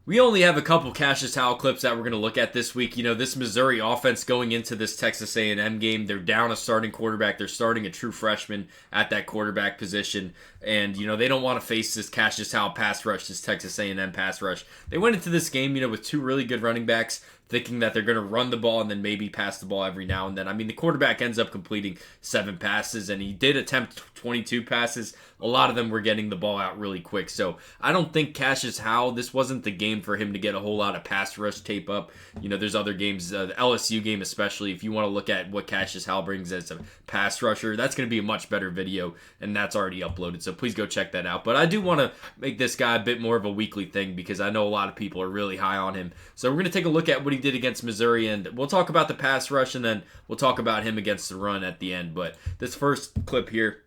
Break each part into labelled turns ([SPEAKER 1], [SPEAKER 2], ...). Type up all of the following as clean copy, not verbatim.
[SPEAKER 1] We only have a couple Cashius Howell clips that we're going to look at this week. This Missouri offense going into this Texas A&M game, they're down a starting quarterback. They're starting a true freshman at that quarterback position, and they don't want to face this Cashius Howell pass rush, this Texas A&M pass rush. They went into this game, with two really good running backs, thinking that they're going to run the ball and then maybe pass the ball every now and then. I mean, the quarterback ends up completing 7 passes, and he did attempt 22 passes. A lot of them were getting the ball out really quick. So I don't think Cashius Howell, this wasn't the game for him to get a whole lot of pass rush tape up. There's other games, the LSU game especially, if you want to look at what Cashius Howell brings as a pass rusher, that's going to be a much better video, and that's already uploaded. So please go check that out. But I do want to make this guy a bit more of a weekly thing because I know a lot of people are really high on him. So we're going to take a look at what he did against Missouri, and we'll talk about the pass rush, and then we'll talk about him against the run at the end. But this first clip here,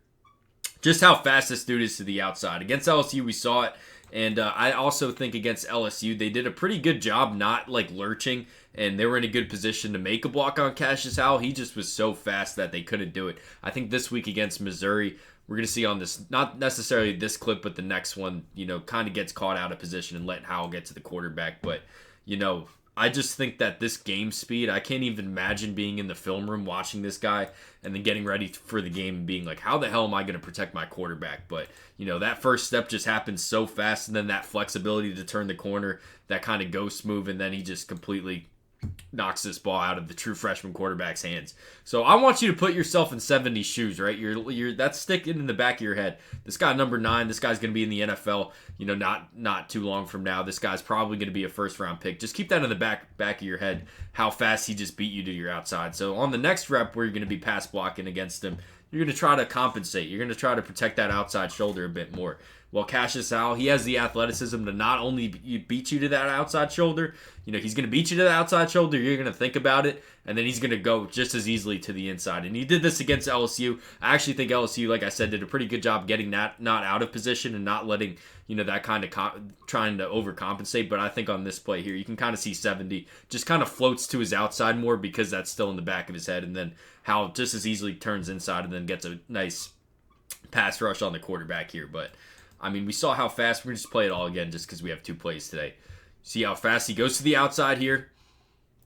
[SPEAKER 1] just how fast this dude is to the outside. Against LSU, we saw it, and I also think against LSU, they did a pretty good job not lurching, and they were in a good position to make a block on Cashius Howell. He just was so fast that they couldn't do it. I think this week against Missouri, we're going to see on this, not necessarily this clip, but the next one, kind of gets caught out of position and let Howell get to the quarterback. But, I just think that this game speed, I can't even imagine being in the film room watching this guy and then getting ready for the game and being like, how the hell am I going to protect my quarterback? But, that first step just happens so fast, and then that flexibility to turn the corner, that kind of ghost move, and then he just completely knocks this ball out of the true freshman quarterback's hands. So I want you to put yourself in 70 shoes, right? You're that's sticking in the back of your head. This guy number 9, this guy's going to be in the NFL, not too long from now. This guy's probably going to be a first round pick. Just keep that in the back of your head, how fast he just beat you to your outside. So on the next rep where you're going to be pass blocking against him, you're going to try to compensate. You're going to try to protect that outside shoulder a bit more. Well, Cashius Howell, he has the athleticism to not only beat you to that outside shoulder, he's going to beat you to the outside shoulder, you're going to think about it, and then he's going to go just as easily to the inside. And he did this against LSU. I actually think LSU, like I said, did a pretty good job getting that not out of position and not letting, that kind of trying to overcompensate. But I think on this play here, you can kind of see 70 just kind of floats to his outside more because that's still in the back of his head. And then Howell just as easily turns inside and then gets a nice pass rush on the quarterback here. But I mean, we saw how fast. We're going to just play it all again just because we have 2 plays today. See how fast he goes to the outside here.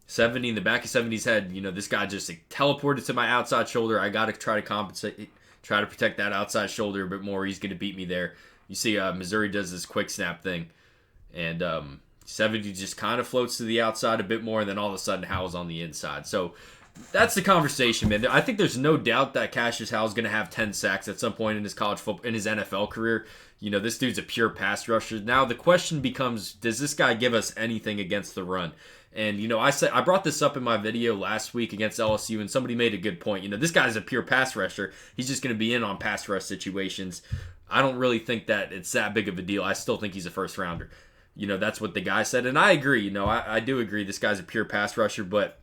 [SPEAKER 1] 70 in the back of 70's head. This guy just teleported to my outside shoulder. I got to try to compensate, try to protect that outside shoulder a bit more. He's going to beat me there. You see Missouri does this quick snap thing. And 70 just kind of floats to the outside a bit more. And then all of a sudden, Howell's on the inside. So that's the conversation, man. I think there's no doubt that Cashius Howell's going to have 10 sacks at some point in his college football, in his NFL career. This dude's a pure pass rusher. Now the question becomes, does this guy give us anything against the run? And I brought this up in my video last week against LSU, and somebody made a good point. This guy's a pure pass rusher. He's just going to be in on pass rush situations. I don't really think that it's that big of a deal. I still think he's a first rounder. That's what the guy said, and I agree. I do agree. This guy's a pure pass rusher, but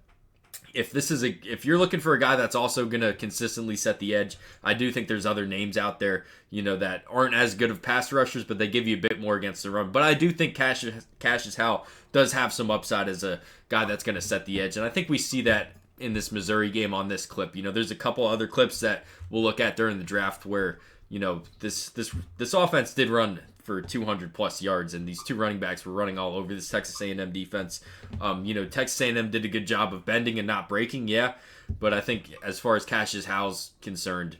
[SPEAKER 1] if you're looking for a guy that's also going to consistently set the edge, I do think there's other names out there, that aren't as good of pass rushers, but they give you a bit more against the run. But I do think Cashius Howell does have some upside as a guy that's going to set the edge, and I think we see that in this Missouri game on this clip. There's a couple other clips that we'll look at during the draft where, this offense did run for 200 plus yards, and these 2 running backs were running all over this Texas A&M defense. Texas A&M did a good job of bending and not breaking, yeah, but I think as far as Cashius Howell's concerned,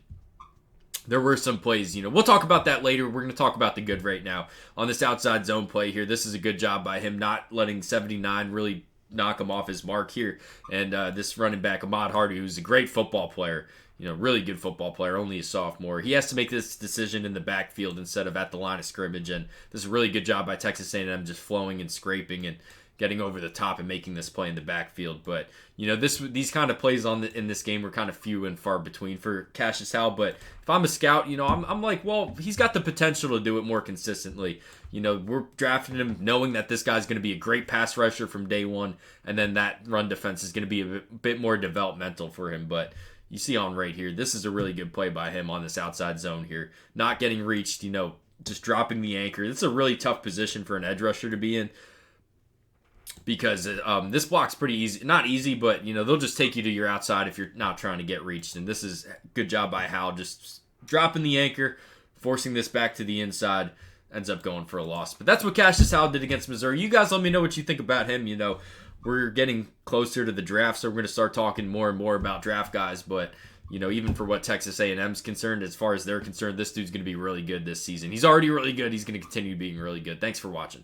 [SPEAKER 1] there were some plays, we'll talk about that later. We're going to talk about the good right now. On this outside zone play here, this is a good job by him not letting 79 really knock him off his mark here. And this running back, Ahmad Hardy, who's a great football player, really good football player, only a sophomore. He has to make this decision in the backfield instead of at the line of scrimmage. And this is a really good job by Texas A&M just flowing and scraping and getting over the top and making this play in the backfield. But, these kind of plays in this game were kind of few and far between for Cashius Howell. But if I'm a scout, I'm like, well, he's got the potential to do it more consistently. We're drafting him knowing that this guy's going to be a great pass rusher from day one. And then that run defense is going to be a bit more developmental for him. But you see on right here, this is a really good play by him on this outside zone here. Not getting reached, just dropping the anchor. This is a really tough position for an edge rusher to be in because this block's pretty easy. Not easy, but, they'll just take you to your outside if you're not trying to get reached. And this is a good job by Howell, just dropping the anchor, forcing this back to the inside, ends up going for a loss. But that's what Cashius Howell did against Missouri. You guys let me know what you think about him. We're getting closer to the draft, so we're going to start talking more and more about draft guys. But even for what Texas A&M's concerned, as far as they're concerned, this dude's going to be really good this season. He's already really good. He's going to continue being really good. Thanks for watching.